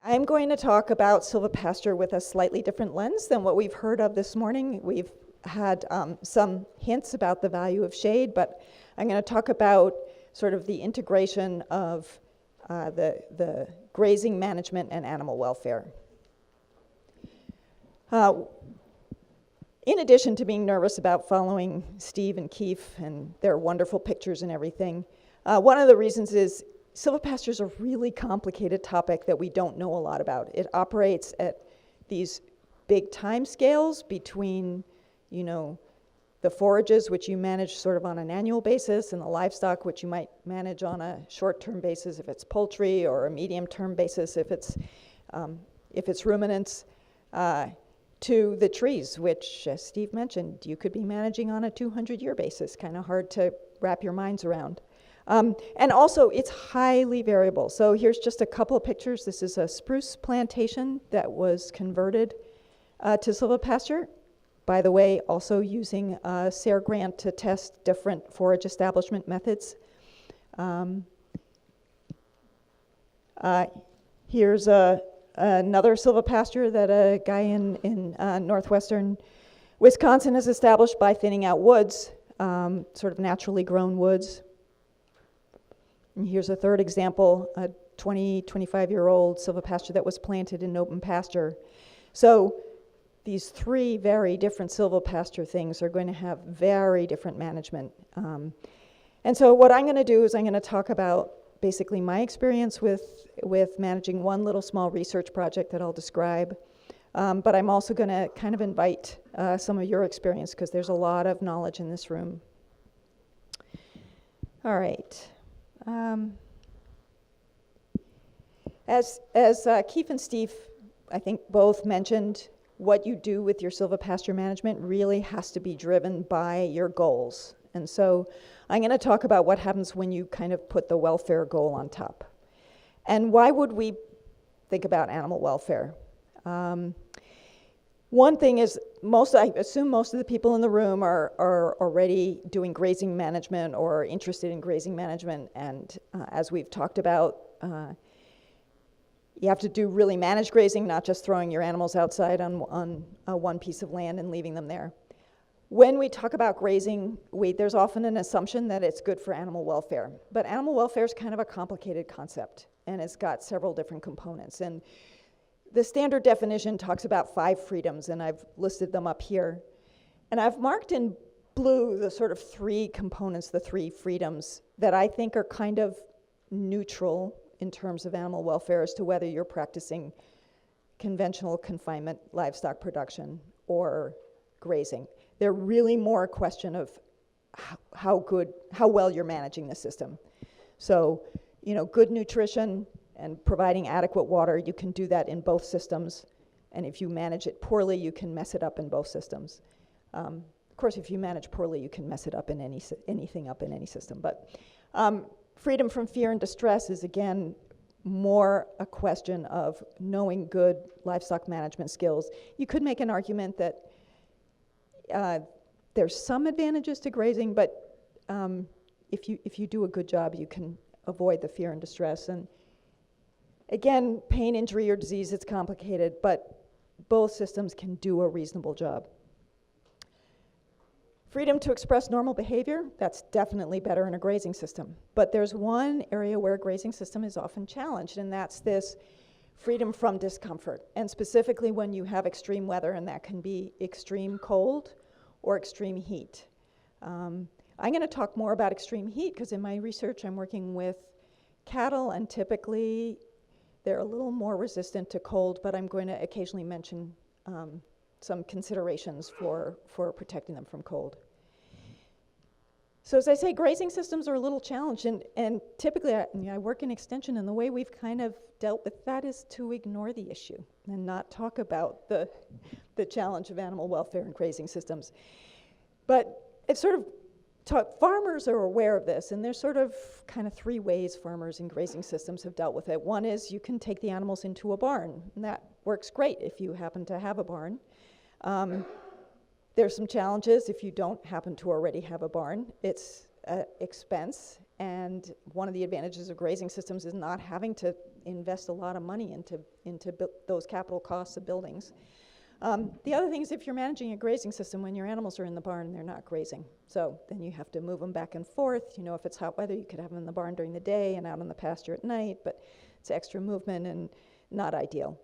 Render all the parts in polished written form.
I'm going to talk about silvopasture with a slightly different lens than what we've heard of this morning. We've had some hints about the value of shade, but I'm going to talk about sort of the integration of the grazing management and animal welfare. In addition to being nervous about following Steve and Keith and their wonderful pictures and everything, one of the reasons is silvopasture is a really complicated topic that we don't know a lot about. It operates at these big time scales between, the forages, which you manage sort of on an annual basis, and the livestock, which you might manage on a short-term basis if it's poultry, or a medium-term basis if it's ruminants, to the trees, which, as Steve mentioned, you could be managing on a 200-year basis, kind of hard to wrap your minds around. And also, it's highly variable. So here's just a couple of pictures. This is a spruce plantation that was converted to silvopasture. By the way, also using a SARE grant to test different forage establishment methods. Here's another silvopasture that a guy in northwestern Wisconsin has established by thinning out woods, sort of naturally grown woods. And here's a third example, a 25-year-old silvopasture that was planted in open pasture. So these three very different silvopasture things are going to have very different management. And so what I'm going to do is I'm going to talk about basically my experience with managing one little small research project that I'll describe. But I'm also going to kind of invite some of your experience, because there's a lot of knowledge in this room. All right. As Keith and Steve, I think, both mentioned, what you do with your silvopasture management really has to be driven by your goals. And so I'm going to talk about what happens when you kind of put the welfare goal on top. And why would we think about animal welfare? One thing is, I assume most of the people in the room are already doing grazing management or interested in grazing management. And as we've talked about, you have to do really managed grazing, not just throwing your animals outside on one piece of land and leaving them there. When we talk about grazing, there's often an assumption that it's good for animal welfare. But animal welfare is kind of a complicated concept, and it's got several different components. And the standard definition talks about 5 freedoms, and I've listed them up here. And I've marked in blue the sort of 3 components, the 3 freedoms that I think are kind of neutral in terms of animal welfare as to whether you're practicing conventional confinement livestock production or grazing. They're really more a question of how well you're managing the system. So, good nutrition and providing adequate water, you can do that in both systems. And if you manage it poorly, you can mess it up in both systems. Of course, if you manage poorly, you can mess it up in anything up in any system. But freedom from fear and distress is, again, more a question of knowing good livestock management skills. You could make an argument that there's some advantages to grazing, but if you do a good job, you can avoid the fear and distress. And again, pain, injury, or disease, it's complicated, but both systems can do a reasonable job. Freedom to express normal behavior, that's definitely better in a grazing system. But there's one area where a grazing system is often challenged, and that's this freedom from discomfort. And specifically when you have extreme weather, and that can be extreme cold or extreme heat. I'm going to talk more about extreme heat because in my research I'm working with cattle, and typically they're a little more resistant to cold, but I'm going to occasionally mention some considerations for protecting them from cold. So as I say, grazing systems are a little challenged, and typically I work in extension, and the way we've kind of dealt with that is to ignore the issue and not talk about the challenge of animal welfare in grazing systems. But it's sort of farmers are aware of this, and there's sort of kind of 3 ways farmers in grazing systems have dealt with it. One is you can take the animals into a barn, and that works great if you happen to have a barn. There's some challenges if you don't happen to already have a barn. It's expense, and one of the advantages of grazing systems is not having to invest a lot of money into those capital costs of buildings. The other thing is if you're managing a grazing system, when your animals are in the barn, they're not grazing. So then you have to move them back and forth. You know, if it's hot weather, you could have them in the barn during the day and out on the pasture at night, but it's extra movement and not ideal.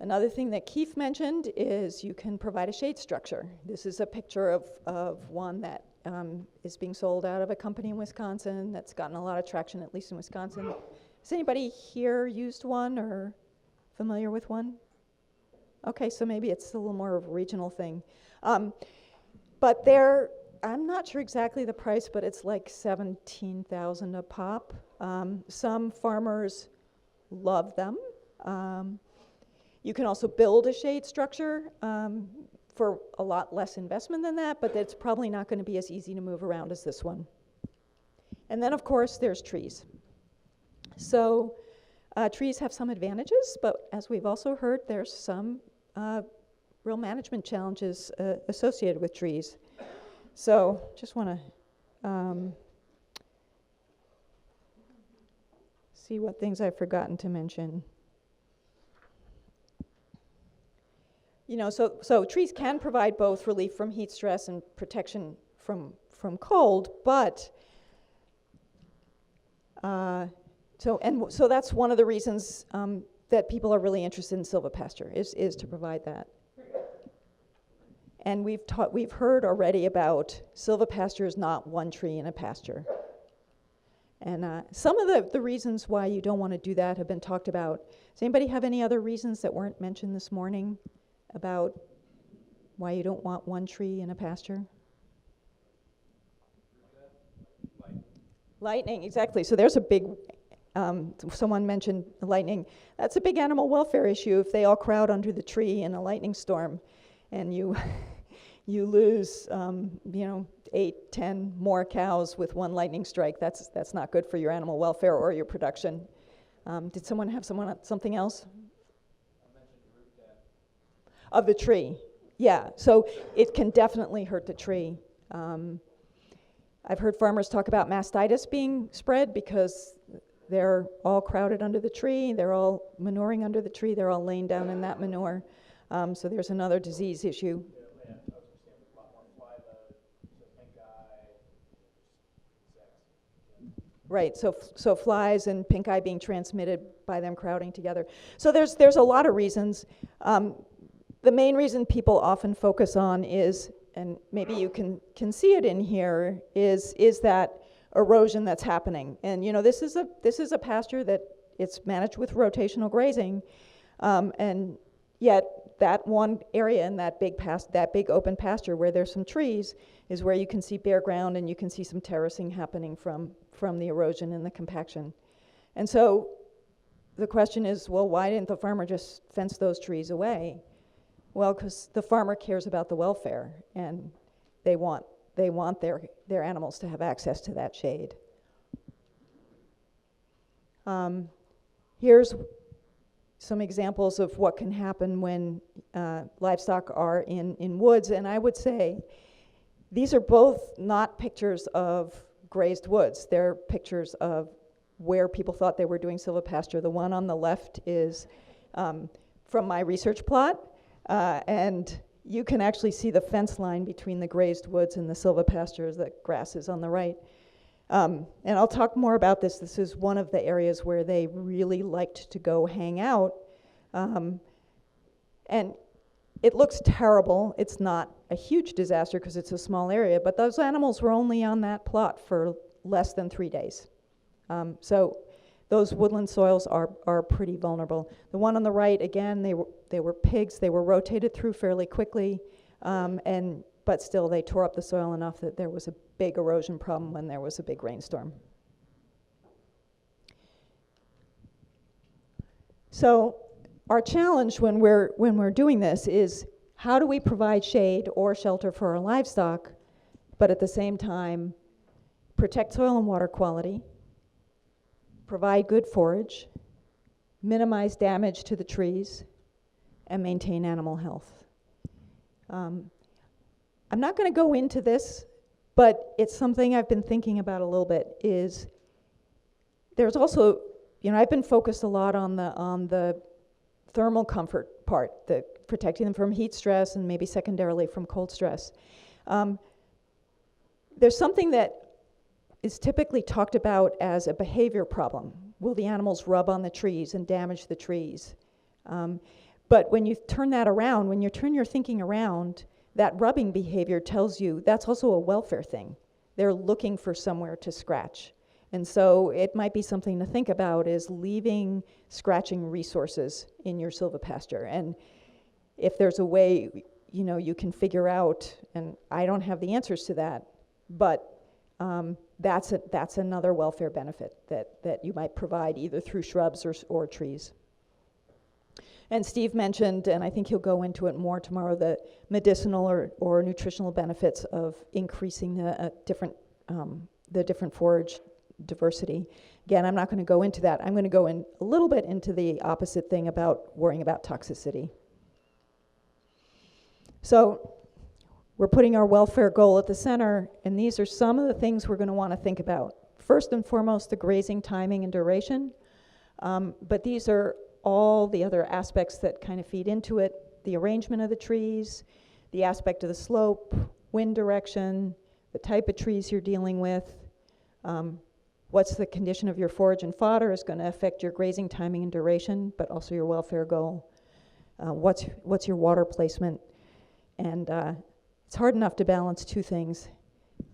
Another thing that Keith mentioned is you can provide a shade structure. This is a picture of one that is being sold out of a company in Wisconsin that's gotten a lot of traction, at least in Wisconsin. Has anybody here used one or familiar with one? Okay, so maybe it's a little more of a regional thing. But I'm not sure exactly the price, but it's like $17,000 a pop. Some farmers love them. You can also build a shade structure for a lot less investment than that, but it's probably not going to be as easy to move around as this one. And then, of course, there's trees. So trees have some advantages, but as we've also heard, there's some real management challenges associated with trees. So just want to see what things I've forgotten to mention. You know, so trees can provide both relief from heat stress and protection from cold, but so that's one of the reasons that people are really interested in silvopasture is to provide that. And we've heard already about silvopasture is not one tree in a pasture. And some of the reasons why you don't want to do that have been talked about. Does anybody have any other reasons that weren't mentioned this morning about why you don't want one tree in a pasture? Lightning, exactly. So there's a big, someone mentioned lightning. That's a big animal welfare issue if they all crowd under the tree in a lightning storm and you lose, 8, 10 more cows with one lightning strike. That's not good for your animal welfare or your production. Did someone have something else? Of the tree, yeah. So it can definitely hurt the tree. I've heard farmers talk about mastitis being spread because they're all crowded under the tree, they're all manuring under the tree, they're all laying down in that manure. So there's another disease issue. Right, so flies and pink eye being transmitted by them crowding together. So there's a lot of reasons. The main reason people often focus on is, and maybe you can see it in here, is that erosion that's happening. And this is a pasture that it's managed with rotational grazing, and yet that one area in that big open pasture where there's some trees is where you can see bare ground and you can see some terracing happening from the erosion and the compaction. And so the question is, well, why didn't the farmer just fence those trees away? Well, because the farmer cares about the welfare, and they want their animals to have access to that shade. Here's some examples of what can happen when livestock are in woods, and I would say these are both not pictures of grazed woods. They're pictures of where people thought they were doing silvopasture. The one on the left is from my research plot. And you can actually see the fence line between the grazed woods and the silvopastures. The grass is on the right. And I'll talk more about this. This is one of the areas where they really liked to go hang out. And it looks terrible. It's not a huge disaster because it's a small area, but those animals were only on that plot for less than 3 days. So those woodland soils are pretty vulnerable. The one on the right, again, they were pigs. They were rotated through fairly quickly, but still they tore up the soil enough that there was a big erosion problem when there was a big rainstorm. So our challenge when we're doing this is, how do we provide shade or shelter for our livestock, but at the same time protect soil and water quality, provide good forage, minimize damage to the trees, and maintain animal health. I'm not going to go into this, but it's something I've been thinking about a little bit, is There's also, I've been focused a lot on the thermal comfort part, the protecting them from heat stress and maybe secondarily from cold stress. There's something that is typically talked about as a behavior problem. Will the animals rub on the trees and damage the trees? But when you turn that around, when you turn your thinking around, that rubbing behavior tells you that's also a welfare thing. They're looking for somewhere to scratch. And so it might be something to think about is leaving scratching resources in your silvopasture. And if there's a way, you can figure out, and I don't have the answers to that, but that's another welfare benefit that you might provide either through shrubs or trees. And Steve mentioned, and I think he'll go into it more tomorrow, the medicinal or nutritional benefits of increasing the different forage diversity. Again, I'm not going to go into that. I'm going to go in a little bit into the opposite thing about worrying about toxicity. So we're putting our welfare goal at the center, and these are some of the things we're going to want to think about. First and foremost, the grazing timing and duration, but these are all the other aspects that kind of feed into it: the arrangement of the trees, the aspect of the slope, wind direction, the type of trees you're dealing with, what's the condition of your forage and fodder is going to affect your grazing timing and duration, but also your welfare goal. What's your water placement? And it's hard enough to balance two things.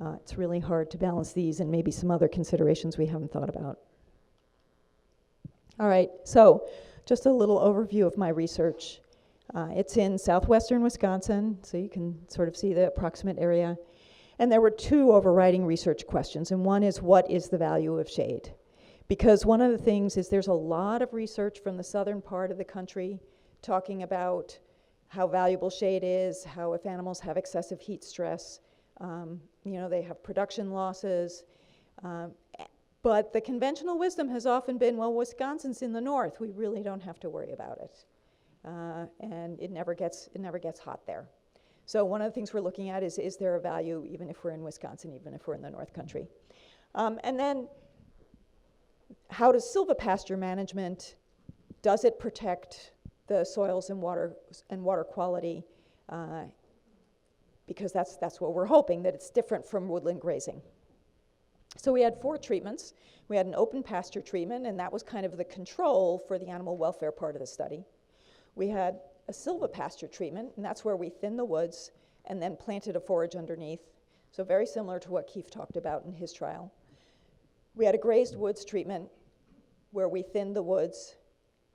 It's really hard to balance these and maybe some other considerations we haven't thought about. All right, so just a little overview of my research. It's in southwestern Wisconsin, so you can sort of see the approximate area. And there were two overriding research questions, and one is, what is the value of shade? Because one of the things is there's a lot of research from the southern part of the country talking about how valuable shade is, how if animals have excessive heat stress, they have production losses. But the conventional wisdom has often been, well, Wisconsin's in the north, we really don't have to worry about it. And it never gets hot there. So one of the things we're looking at is there a value even if we're in Wisconsin, even if we're in the North Country? And then how does silvopasture management, does it protect the soils and water quality? Because that's what we're hoping, that it's different from woodland grazing. So we had 4 treatments. We had an open pasture treatment, and that was kind of the control for the animal welfare part of the study. We had a silvopasture treatment, and that's where we thinned the woods and then planted a forage underneath. So very similar to what Keith talked about in his trial. We had a grazed woods treatment where we thinned the woods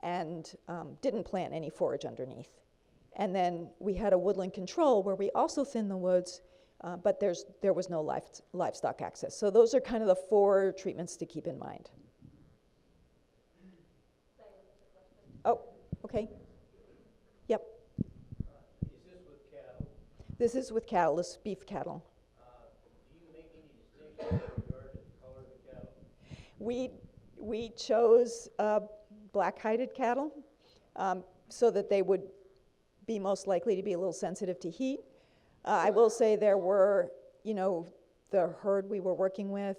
and didn't plant any forage underneath. And then we had a woodland control where we also thinned the woods, but there was no livestock access. So those are kind of the 4 treatments to keep in mind. Oh, okay. Yep. Is this with cattle? This is with cattle, this is beef cattle. Do you make any distinction with regard to the color of the cattle? We chose black-hided cattle so that they would be most likely to be a little sensitive to heat. I will say there were, the herd we were working with,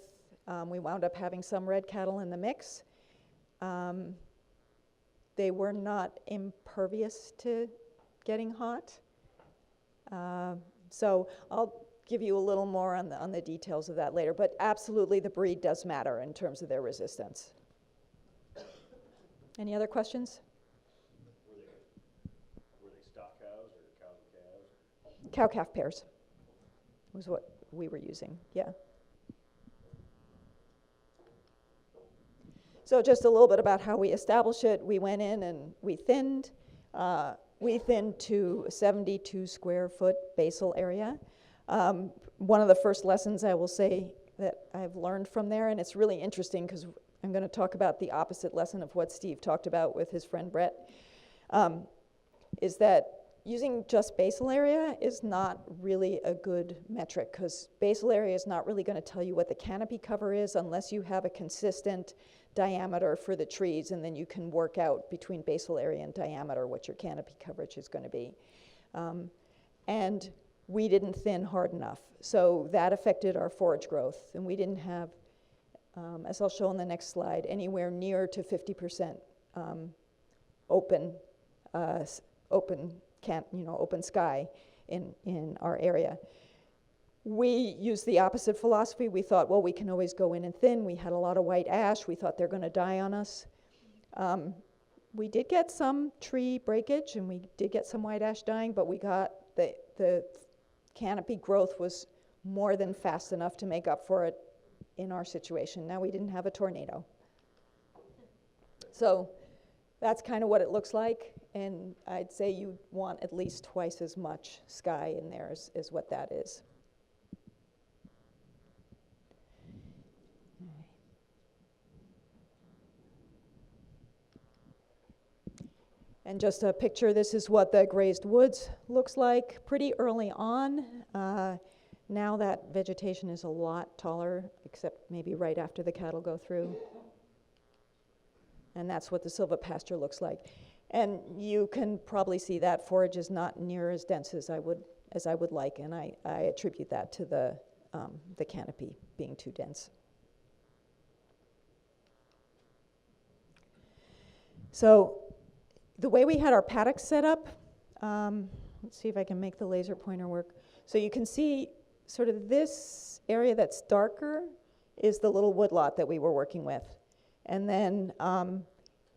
we wound up having some red cattle in the mix. They were not impervious to getting hot. So I'll give you a little more on the details of that later, but absolutely the breed does matter in terms of their resistance. Any other questions? Were they stock cows or cows and calves? Cow-calf pairs was what we were using, yeah. So just a little bit about how we establish it. We went in and we thinned. We thinned to a 72 square foot basal area. One of the first lessons I will say that I've learned from there, and it's really interesting because I'm going to talk about the opposite lesson of what Steve talked about with his friend Brett, is that using just basal area is not really a good metric because basal area is not really going to tell you what the canopy cover is unless you have a consistent diameter for the trees, and then you can work out between basal area and diameter what your canopy coverage is going to be. And we didn't thin hard enough, so that affected our forage growth, and we didn't have as I'll show on the next slide, anywhere near to 50% open, open sky in our area. We used the opposite philosophy. We thought, well, we can always go in and thin. We had a lot of white ash. We thought they're going to die on us. We did get some tree breakage, and we did get some white ash dying, but we got the canopy growth was more than fast enough to make up for it in our situation. Now, we didn't have a tornado. So that's kind of what it looks like, and I'd say you want at least twice as much sky in there as what that is. And just a picture, this is what the grazed woods looks like pretty early on. Now that vegetation is a lot taller, except maybe right after the cattle go through. And that's what the silvopasture looks like. And you can probably see that forage is not near as dense as I would like, and I attribute that to the canopy being too dense. So the way we had our paddocks set up, let's see if I can make the laser pointer work. So you can see sort of this area that's darker is the little woodlot that we were working with. And then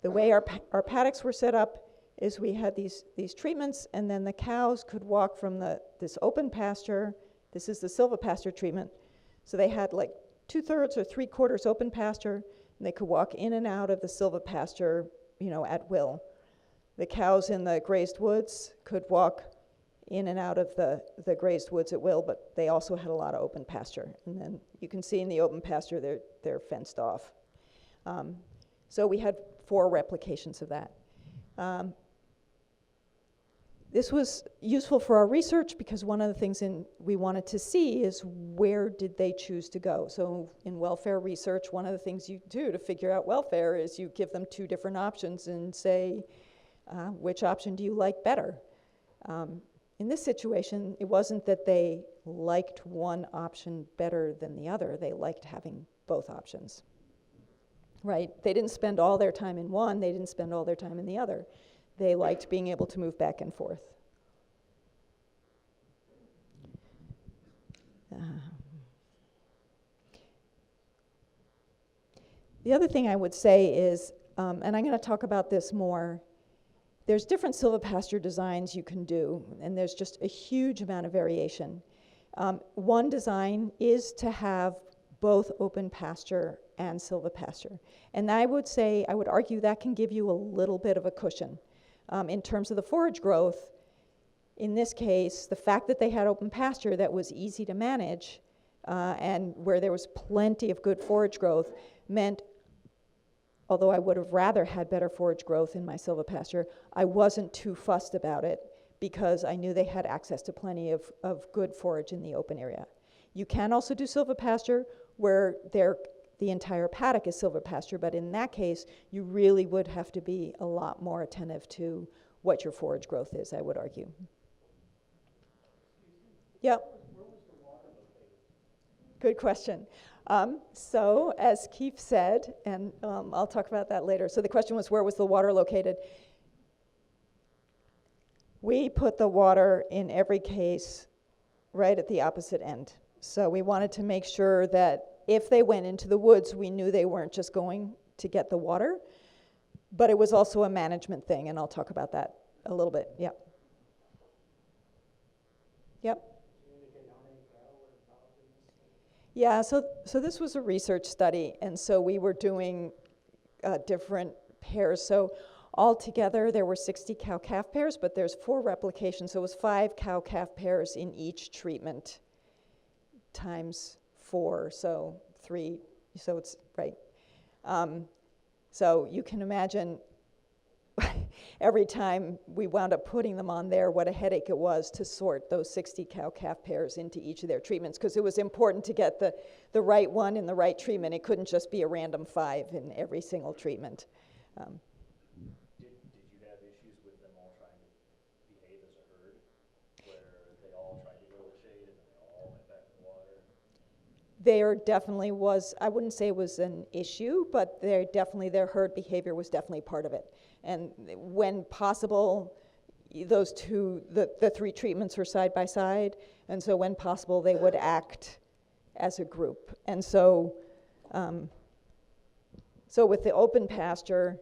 the way our paddocks were set up is we had these treatments, and then the cows could walk from this open pasture. This is the silvopasture treatment. So they had like 2/3 or 3/4 open pasture, and they could walk in and out of the silvopasture, at will. The cows in the grazed woods could walk in and out of the grazed woods at will, but they also had a lot of open pasture. And then you can see in the open pasture, they're fenced off. So we had 4 replications of that. This was useful for our research because one of the things we wanted to see is where did they choose to go. So in welfare research, one of the things you do to figure out welfare is you give them 2 different options and say, which option do you like better? In this situation, it wasn't that they liked one option better than the other. They liked having both options, right? They didn't spend all their time in one. They didn't spend all their time in the other. They liked being able to move back and forth. The other thing I would say is, and I'm going to talk about this more, there's different silvopasture designs you can do, and there's just a huge amount of variation. One design is to have both open pasture and silvopasture. And I would argue that can give you a little bit of a cushion. In terms of the forage growth, in this case, the fact that they had open pasture that was easy to manage and where there was plenty of good forage growth meant, although I would have rather had better forage growth in my silvopasture, I wasn't too fussed about it because I knew they had access to plenty of good forage in the open area. You can also do silvopasture where the entire paddock is silvopasture, but in that case, you really would have to be a lot more attentive to what your forage growth is, I would argue. Yep. Where was the water located? Good question. So as Keith said, and I'll talk about that later. So the question was, where was the water located? We put the water in every case right at the opposite end. So we wanted to make sure that if they went into the woods, we knew they weren't just going to get the water, but it was also a management thing, and I'll talk about that a little bit. Yep. Yep. Yeah, so this was a research study, and so we were doing different pairs. So altogether, there were 60 cow-calf pairs, but there's 4 replications, so it was 5 cow-calf pairs in each treatment times 4, so 3, so it's, right. So you can imagine every time we wound up putting them on there, what a headache it was to sort those 60 cow-calf pairs into each of their treatments, because it was important to get the right one in the right treatment. It couldn't just be a random 5 in every single treatment. Did you have issues with them all trying to behave as a herd, where they all tried to go to the shade and then they all went back in the water? there definitely was, I wouldn't say it was an issue, but their herd behavior was definitely part of it. And when possible, the three treatments were side by side, and so when possible, they would act as a group. And so, so with the open pasture,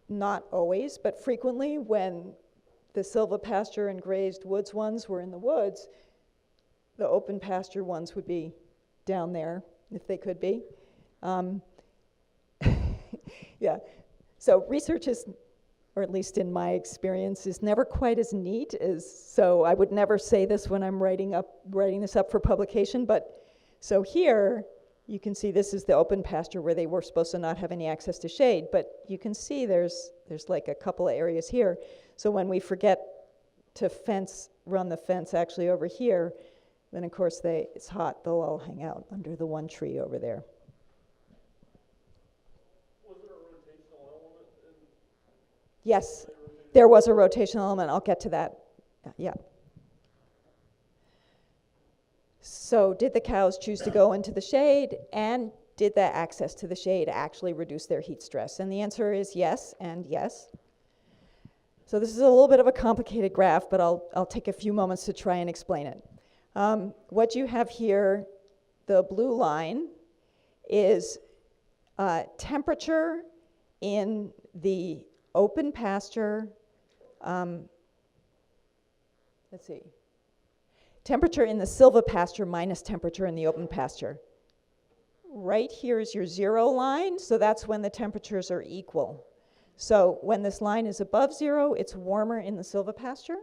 not always, but frequently when the silvopasture and grazed woods ones were in the woods, the open pasture ones would be down there, if they could be. Yeah, so research is, or at least in my experience, is never quite as neat as, so I would never say this when I'm writing this up for publication, but so here, you can see this is the open pasture where they were supposed to not have any access to shade, but you can see there's like a couple of areas here. So when we forget to run the fence actually over here, then of course it's hot, they'll all hang out under the one tree over there. Was there a rotational element in? Yes, there was a rotational element, I'll get to that, yeah. So did the cows choose to go into the shade, and did the access to the shade actually reduce their heat stress? And the answer is yes and yes. So this is a little bit of a complicated graph, but I'll take a few moments to try and explain it. What you have here, the blue line, is temperature in the open pasture. Let's see. Temperature in the silvopasture minus temperature in the open pasture. Right here is your 0 line, so that's when the temperatures are equal. So when this line is above 0, it's warmer in the silvopasture,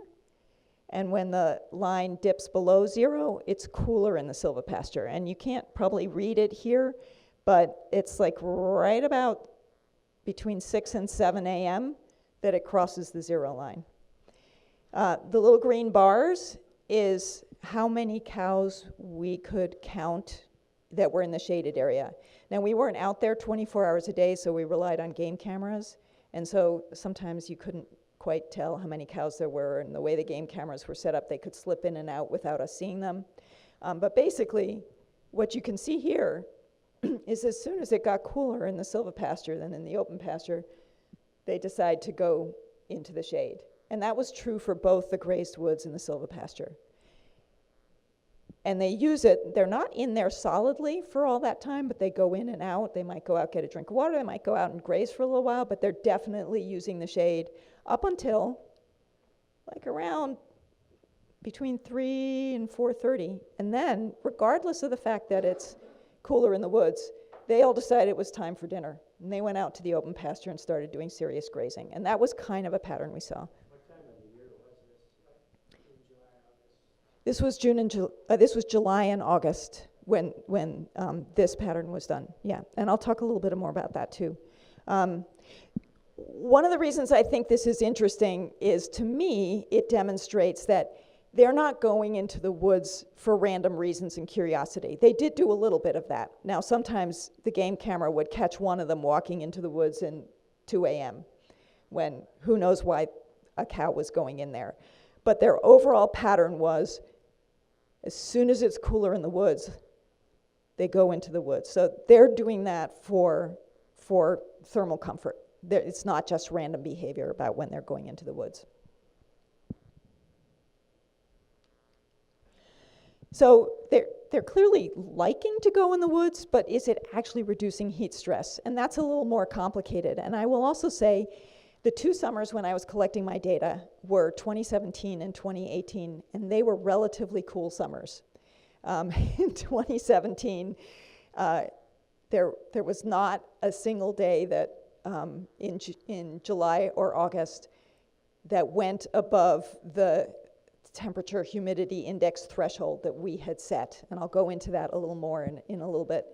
and when the line dips below 0, it's cooler in the silvopasture. And you can't probably read it here, but it's like right about between 6 and 7 a.m. that it crosses the 0 line. The little green bars is how many cows we could count that were in the shaded area. Now, we weren't out there 24 hours a day, so we relied on game cameras, and so sometimes you couldn't quite tell how many cows there were, and the way the game cameras were set up, they could slip in and out without us seeing them. But basically, what you can see here is as soon as it got cooler in the silvopasture than in the open pasture, they decide to go into the shade. And that was true for both the grazed woods and the silvopasture. And they use it, they're not in there solidly for all that time, but they go in and out. They might go out, get a drink of water, they might go out and graze for a little while, but they're definitely using the shade up until like around between 3 and 4:30. And then, regardless of the fact that it's cooler in the woods, they all decided it was time for dinner. And they went out to the open pasture and started doing serious grazing. And that was kind of a pattern we saw. What time of the year was this? Like in July, August? This was July and August when this pattern was done. Yeah, and I'll talk a little bit more about that too. One of the reasons I think this is interesting is, to me, it demonstrates that they're not going into the woods for random reasons and curiosity. They did do a little bit of that. Now, sometimes the game camera would catch one of them walking into the woods in 2 a.m. when who knows why a cow was going in there. But their overall pattern was, as soon as it's cooler in the woods, they go into the woods. So they're doing that for thermal comfort. It's not just random behavior about when they're going into the woods. So they're clearly liking to go in the woods, but is it actually reducing heat stress? And that's a little more complicated. And I will also say the 2 summers when I was collecting my data were 2017 and 2018, and they were relatively cool summers. In 2017, there was not a single day that in July or August that went above the temperature humidity index threshold that we had set, and I'll go into that a little more in a little bit.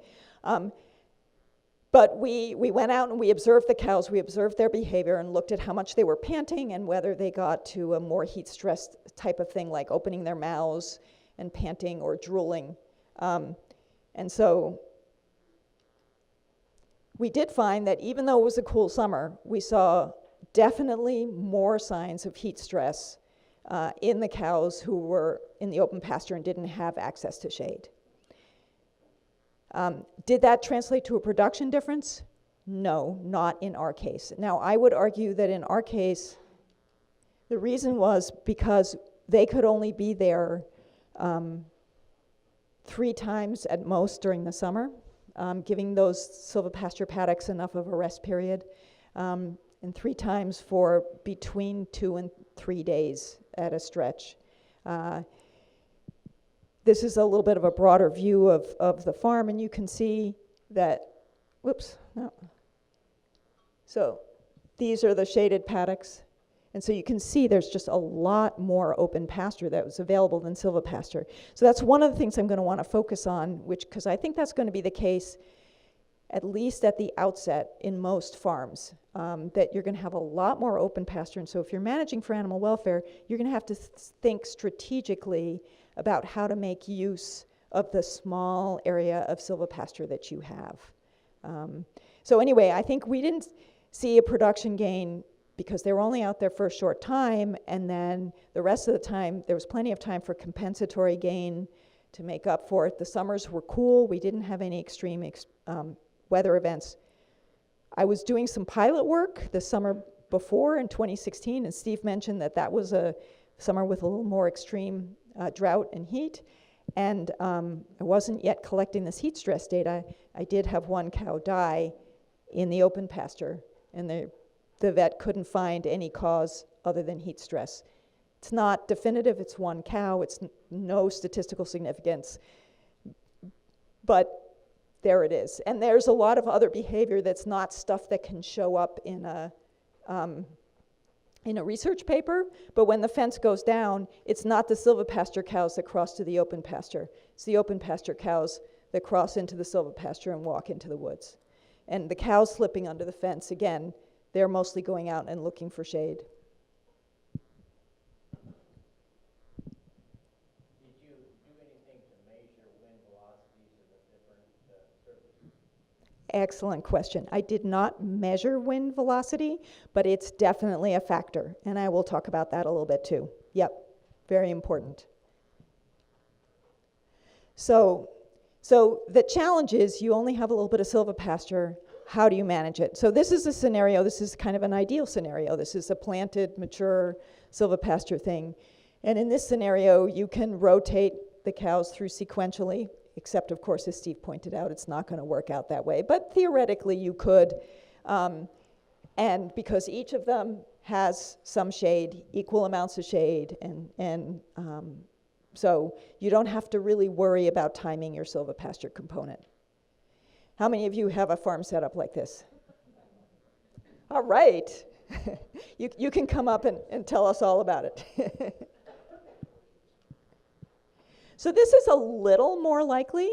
But we went out and we observed the cows, we observed their behavior and looked at how much they were panting and whether they got to a more heat-stressed type of thing, like opening their mouths and panting or drooling. And so we did find that even though it was a cool summer, we saw definitely more signs of heat stress in the cows who were in the open pasture and didn't have access to shade. Did that translate to a production difference? No, not in our case. Now, I would argue that in our case, the reason was because they could only be there 3 times at most during the summer, giving those silvopasture paddocks enough of a rest period, and 3 times for between 2 and 3 days at a stretch. This is a little bit of a broader view of the farm, and you can see that, whoops, no. So these are the shaded paddocks. And so you can see there's just a lot more open pasture that was available than silvopasture. So that's one of the things I'm going to want to focus on, because I think that's going to be the case, at least at the outset in most farms, that you're going to have a lot more open pasture. And so if you're managing for animal welfare, you're going to have to think strategically about how to make use of the small area of silvopasture that you have. So anyway, I think we didn't see a production gain because they were only out there for a short time, and then the rest of the time, there was plenty of time for compensatory gain to make up for it. The summers were cool. We didn't have any extreme weather events. I was doing some pilot work the summer before in 2016, and Steve mentioned that that was a summer with a little more extreme drought and heat, and I wasn't yet collecting this heat stress data. I did have one cow die in the open pasture, and the vet couldn't find any cause other than heat stress. It's not definitive, it's one cow, it's no statistical significance, but there it is. And there's a lot of other behavior that's not stuff that can show up in a research paper, but when the fence goes down, it's not the silvopasture cows that cross to the open pasture. It's the open pasture cows that cross into the silvopasture and walk into the woods. And the cows slipping under the fence, again, they're mostly going out and looking for shade. Did you do anything to measure wind velocities of the different surfaces? Excellent question. I did not measure wind velocity, but it's definitely a factor, and I will talk about that a little bit too. Yep, very important. So the challenge is you only have a little bit of silvopasture. How do you manage it? So this is a scenario, this is kind of an ideal scenario. This is a planted, mature silvopasture thing. And in this scenario, you can rotate the cows through sequentially, except of course, as Steve pointed out, it's not going to work out that way. But theoretically, you could. And because each of them has some shade, equal amounts of shade, and so you don't have to really worry about timing your silvopasture component. How many of you have a farm set up like this? All right. You can come up and tell us all about it. So this is a little more likely.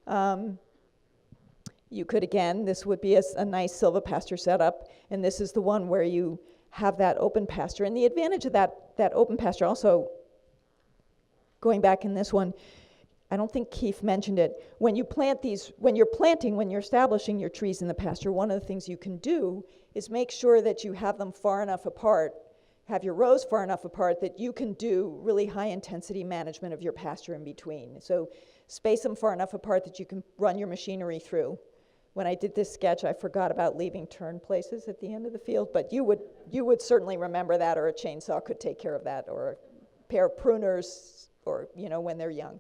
You could, again, this would be a nice silvopasture setup, and this is the one where you have that open pasture. And the advantage of that open pasture also, going back in this one, I don't think Keith mentioned it. When you're establishing your trees in the pasture, one of the things you can do is make sure that you have them far enough apart, have your rows far enough apart that you can do really high intensity management of your pasture in between. So space them far enough apart that you can run your machinery through. When I did this sketch, I forgot about leaving turn places at the end of the field, but you would certainly remember that, or a chainsaw could take care of that, or a pair of pruners, or when they're young.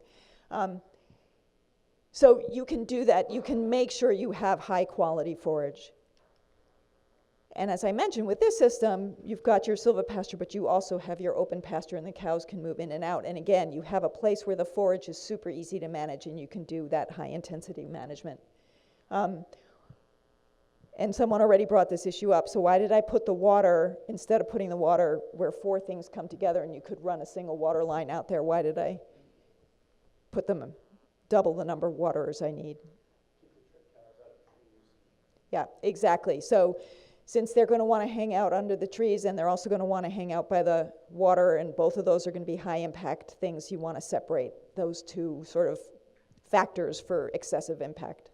So you can do that. You can make sure you have high quality forage. And as I mentioned, with this system, you've got your silvopasture, but you also have your open pasture, and the cows can move in and out. And again, you have a place where the forage is super easy to manage, and you can do that high intensity management. And someone already brought this issue up. So why did I put the water, instead of putting the water where 4 things come together and you could run a single water line out there, why did I put them double the number of waterers I need? Yeah, exactly. So since they're going to want to hang out under the trees, and they're also going to want to hang out by the water, and both of those are going to be high impact things, you want to separate those two sort of factors for excessive impact.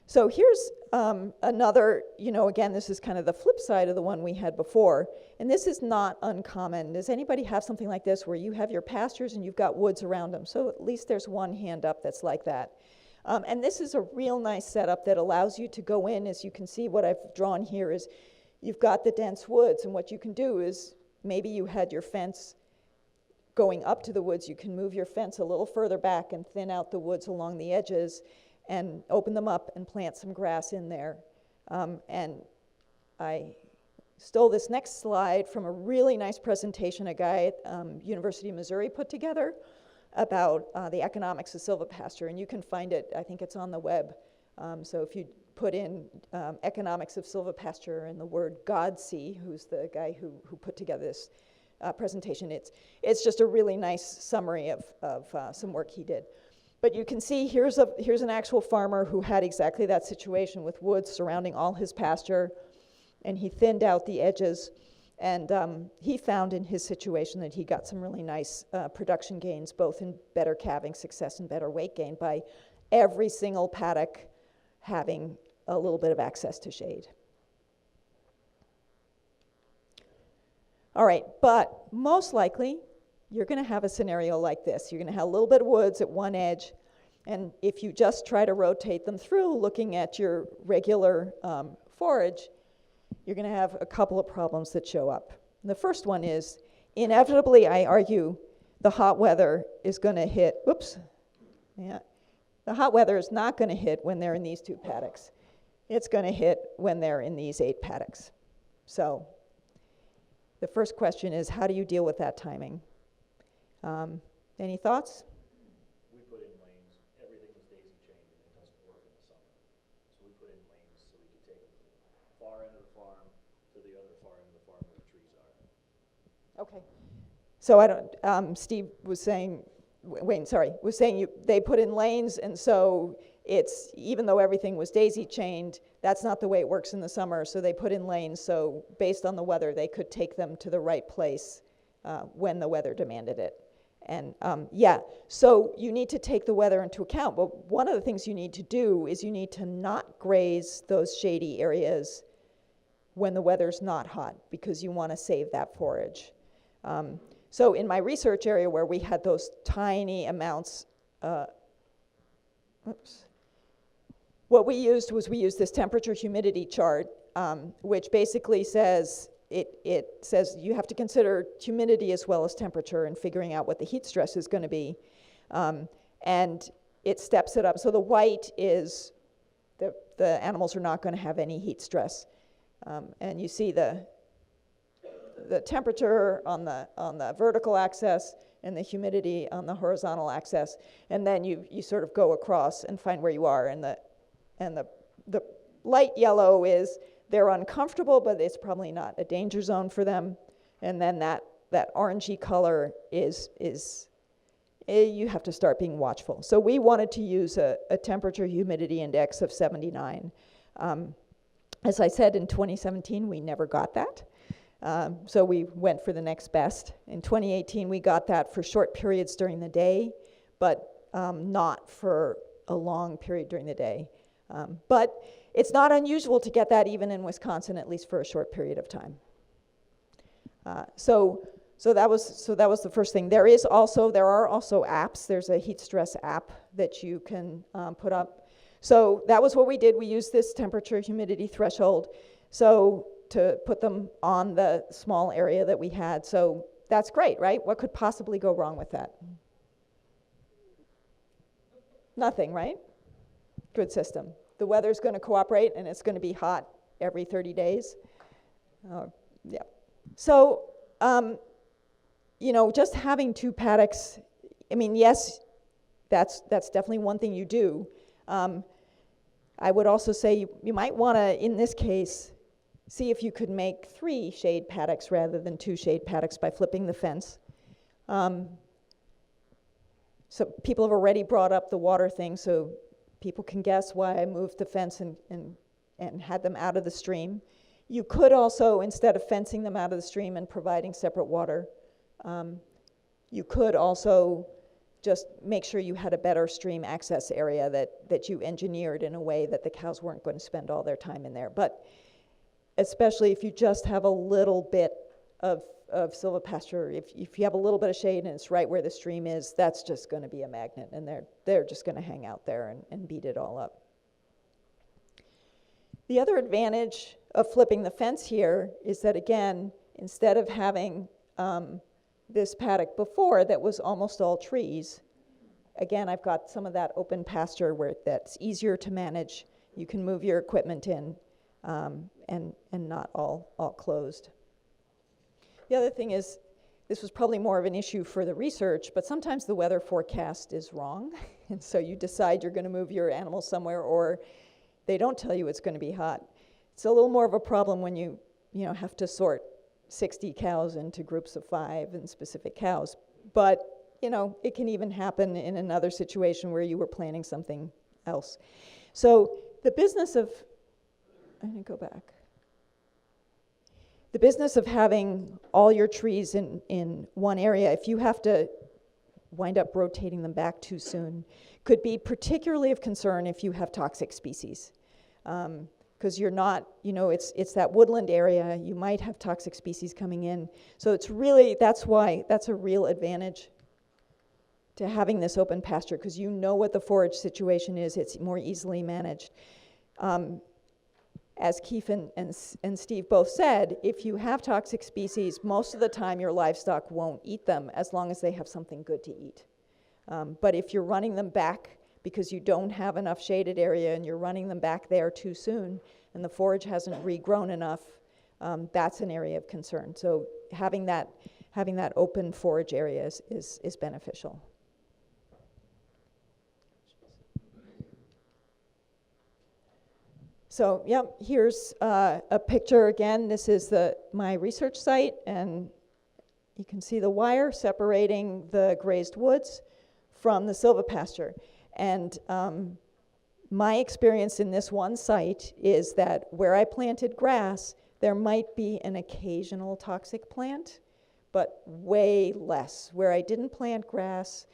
So here's another, again, this is kind of the flip side of the one we had before, and this is not uncommon. Does anybody have something like this where you have your pastures and you've got woods around them? So at least there's one hand up that's like that. And this is a real nice setup that allows you to go in. As you can see, what I've drawn here is you've got the dense woods, and what you can do is maybe you had your fence going up to the woods. You can move your fence a little further back and thin out the woods along the edges and open them up and plant some grass in there. And I stole this next slide from a really nice presentation a guy at University of Missouri put together about the economics of silvopasture, and you can find it, I think it's on the web. So if you put in economics of silvopasture and the word Godsey, who's the guy who put together this presentation, it's just a really nice summary of some work he did. But you can see here's an actual farmer who had exactly that situation with woods surrounding all his pasture, and he thinned out the edges. And he found in his situation that he got some really nice production gains, both in better calving success and better weight gain by every single paddock having a little bit of access to shade. All right, but most likely you're going to have a scenario like this. You're going to have a little bit of woods at one edge, and if you just try to rotate them through looking at your regular forage, you're going to have a couple of problems that show up. And the first one is, inevitably, I argue, the hot weather is going to hit, the hot weather is not going to hit when they're in these 2 paddocks. It's going to hit when they're in these 8 paddocks. So the first question is, how do you deal with that timing? Any thoughts? We put in lanes. Everything is daisy chained, and it doesn't work in the summer. So we put in lanes so we can take them from the far end of the farm to the other far end of the farm where the trees are. Okay. So I don't, Steve was saying, was saying they put in lanes, and so it's, even though everything was daisy chained, that's not the way it works in the summer, so they put in lanes, so based on the weather, they could take them to the right place when the weather demanded it. And so you need to take the weather into account, but one of the things you need to do is you need to not graze those shady areas when the weather's not hot, because you want to save that forage. So in my research area where we had those tiny amounts, what we used this temperature humidity chart, which basically says, it says you have to consider humidity as well as temperature in figuring out what the heat stress is going to be. And it steps it up. So the white is the animals are not going to have any heat stress. And you see the temperature on the vertical axis and the humidity on the horizontal axis, and then you sort of go across and find where you are. And the light yellow is they're uncomfortable, but it's probably not a danger zone for them. And then that orangey color is you have to start being watchful. So we wanted to use a temperature humidity index of 79. As I said, in 2017, we never got that. So we went for the next best. In 2018, we got that for short periods during the day, but not for a long period during the day. But it's not unusual to get that even in Wisconsin, at least for a short period of time. So that was the first thing. There are also apps. There's a heat stress app that you can put up. So that was what we did. We used this temperature humidity threshold. So to put them on the small area that we had. So that's great, right? What could possibly go wrong with that? Nothing, right? Good system. The weather's going to cooperate, and it's going to be hot every 30 days. Yeah. So, just having 2 paddocks, I mean, yes, that's definitely one thing you do. I would also say you might want to, in this case, see if you could make 3 shade paddocks rather than 2 shade paddocks by flipping the fence. So people have already brought up the water thing, so people can guess why I moved the fence and had them out of the stream. You could also, instead of fencing them out of the stream and providing separate water, you could also just make sure you had a better stream access area that you engineered in a way that the cows weren't going to spend all their time in there. But especially if you just have a little bit of silvopasture, if you have a little bit of shade and it's right where the stream is, that's just going to be a magnet, and they're just going to hang out there and beat it all up. The other advantage of flipping the fence here is that, again, instead of having this paddock before that was almost all trees, again, I've got some of that open pasture where that's easier to manage. You can move your equipment in and not all closed. The other thing is, this was probably more of an issue for the research, but sometimes the weather forecast is wrong, and so you decide you're going to move your animals somewhere, or they don't tell you it's going to be hot. It's a little more of a problem when you have to sort 60 cows into groups of 5 and specific cows. But, it can even happen in another situation where you were planning something else. So the business of, I'm going to go back. The business of having all your trees in one area, if you have to wind up rotating them back too soon, could be particularly of concern if you have toxic species. Because you're not, it's that woodland area, you might have toxic species coming in. So it's really, that's a real advantage to having this open pasture, because you know what the forage situation is, it's more easily managed. As Keith and Steve both said, if you have toxic species, most of the time your livestock won't eat them as long as they have something good to eat. But if you're running them back because you don't have enough shaded area and you're running them back there too soon and the forage hasn't regrown enough, that's an area of concern. So having that open forage area is beneficial. So, yep, here's a picture again. This is my research site, and you can see the wire separating the grazed woods from the silvopasture. And my experience in this one site is that where I planted grass, there might be an occasional toxic plant, but way less. Where I didn't plant grass,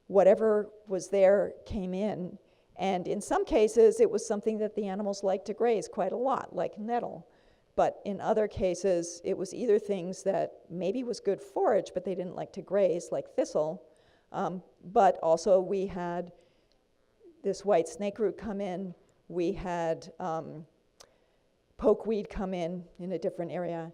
whatever was there came in. And in some cases, it was something that the animals liked to graze quite a lot, like nettle. But in other cases, it was either things that maybe was good forage, but they didn't like to graze, like thistle. But also we had this white snakeroot come in. We had pokeweed come in a different area.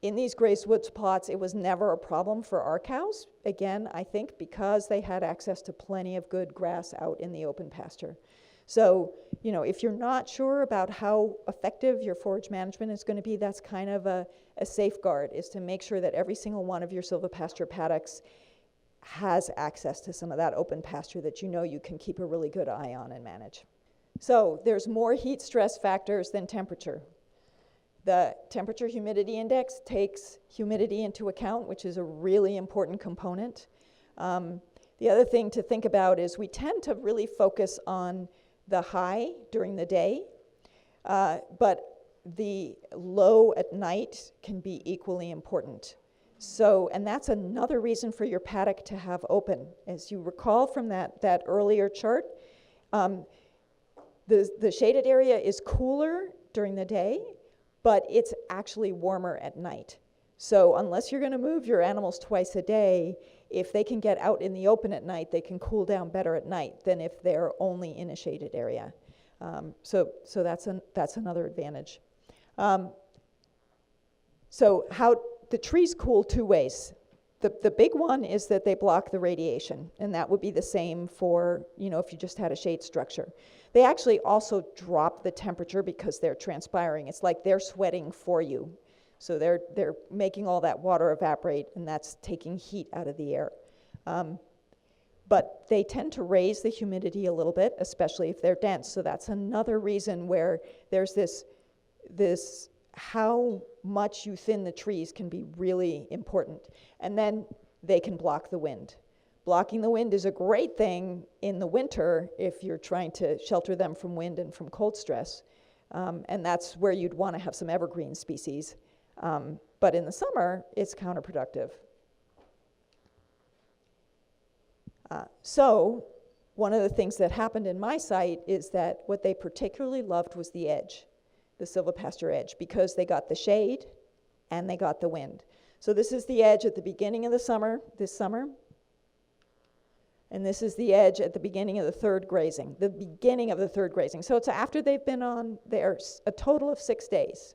In these grazed woods plots, it was never a problem for our cows. Again, I think because they had access to plenty of good grass out in the open pasture. So, if you're not sure about how effective your forage management is going to be, that's kind of a safeguard, is to make sure that every single one of your silvopasture paddocks has access to some of that open pasture that you can keep a really good eye on and manage. So there's more heat stress factors than temperature. The temperature humidity index takes humidity into account, which is a really important component. The other thing to think about is we tend to really focus on the high during the day, but the low at night can be equally important. So, and that's another reason for your paddock to have open. As you recall from that earlier chart, the shaded area is cooler during the day, but it's actually warmer at night. So unless you're going to move your animals twice a day, if they can get out in the open at night, they can cool down better at night than if they're only in a shaded area. So that's another advantage. So how the trees cool two ways. The big one is that they block the radiation, and that would be the same for, if you just had a shade structure. They actually also drop the temperature because they're transpiring. It's like they're sweating for you. So they're making all that water evaporate, and that's taking heat out of the air. But they tend to raise the humidity a little bit, especially if they're dense. So that's another reason where there's this how much you thin the trees can be really important. And then they can block the wind. Blocking the wind is a great thing in the winter if you're trying to shelter them from wind and from cold stress. And that's where you'd want to have some evergreen species. But in the summer, it's counterproductive. So one of the things that happened in my site is that what they particularly loved was the edge, the Silvopasture edge, because they got the shade and they got the wind. So this is the edge at the beginning of the summer, this summer. And this is the edge at the beginning of the third grazing, the beginning of the third grazing. So it's after they've been on there a total of 6 days.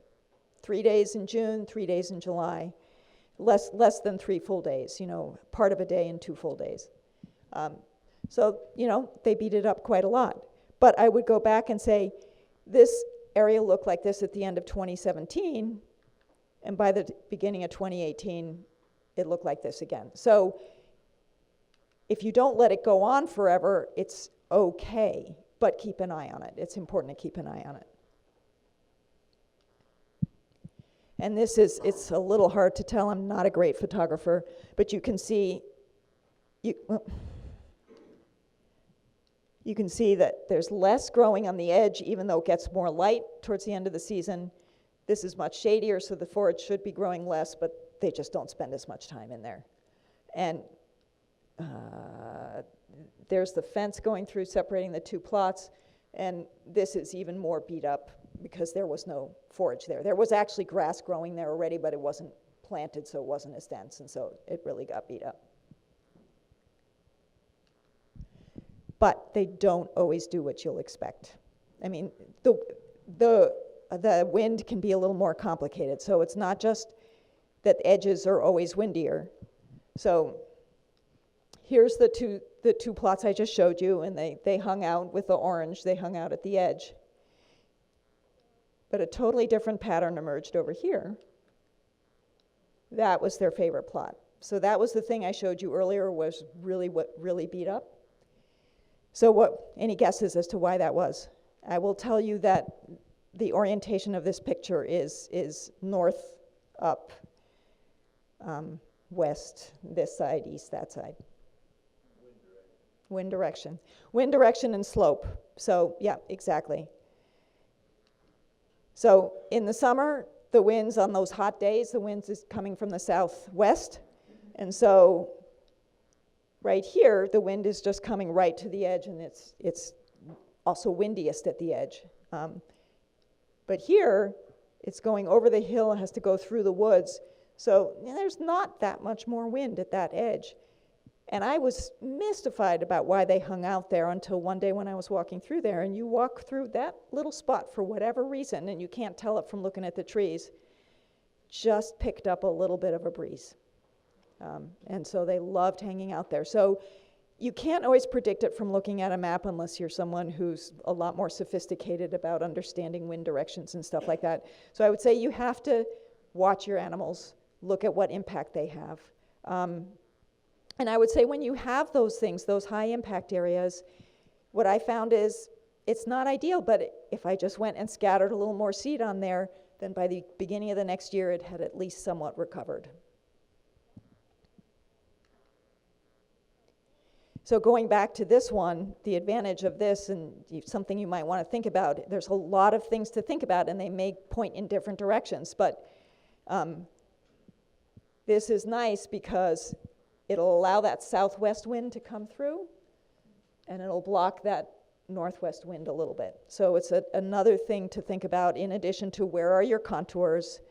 3 days in June, 3 days in July. Less than 3 full days, part of a day and 2 full days. So, they beat it up quite a lot. But I would go back and say, this area looked like this at the end of 2017, and by the beginning of 2018, it looked like this again. So if you don't let it go on forever, it's okay, but keep an eye on it. It's important to keep an eye on it. And it's a little hard to tell. I'm not a great photographer, but you can see, you can see that there's less growing on the edge, even though it gets more light towards the end of the season. This is much shadier, so the forage should be growing less, but they just don't spend as much time in there. And there's the fence going through, separating the 2 plots, and this is even more beat up because there was no forage there. There was actually grass growing there already, but it wasn't planted, so it wasn't as dense, and so it really got beat up. But they don't always do what you'll expect. I mean, the wind can be a little more complicated, so it's not just that edges are always windier. So here's the two plots I just showed you, and they hung out with the orange, they hung out at the edge. But a totally different pattern emerged over here. That was their favorite plot. So that was the thing I showed you earlier, was really what really beat up. So any guesses as to why that was? I will tell you that the orientation of this picture is north, up, west, this side, east, that side. Wind direction. Wind direction and slope. So, yeah, exactly. So in the summer, the winds on those hot days, the winds is coming from the southwest. And so right here, the wind is just coming right to the edge, and it's also windiest at the edge. But here, it's going over the hill, it has to go through the woods. So there's not that much more wind at that edge. And I was mystified about why they hung out there until one day when I was walking through there, and you walk through that little spot for whatever reason, and you can't tell it from looking at the trees, just picked up a little bit of a breeze. And so they loved hanging out there. So you can't always predict it from looking at a map unless you're someone who's a lot more sophisticated about understanding wind directions and stuff like that. So I would say you have to watch your animals, look at what impact they have. And I would say when you have those things, those high impact areas, what I found is it's not ideal, but if I just went and scattered a little more seed on there, then by the beginning of the next year, it had at least somewhat recovered. So going back to this one, the advantage of this, and something you might want to think about, there's a lot of things to think about, and they may point in different directions, but this is nice because it'll allow that southwest wind to come through, and it'll block that northwest wind a little bit. So it's another thing to think about, in addition to where are your contours,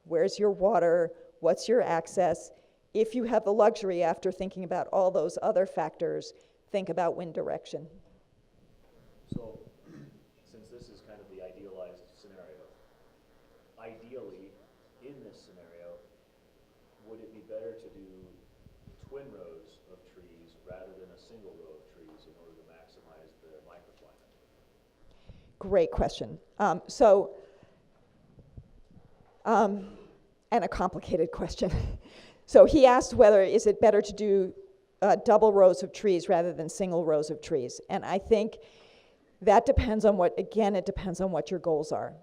where's your water, what's your access. If you have the luxury, after thinking about all those other factors, think about wind direction. So, since this is kind of the idealized scenario, ideally, in this scenario, would it be better to do twin rows of trees rather than a single row of trees in order to maximize the microclimate? Great question. And a complicated question. So he asked whether is it better to do double rows of trees rather than single rows of trees. And I think that depends on it depends on what your goals are.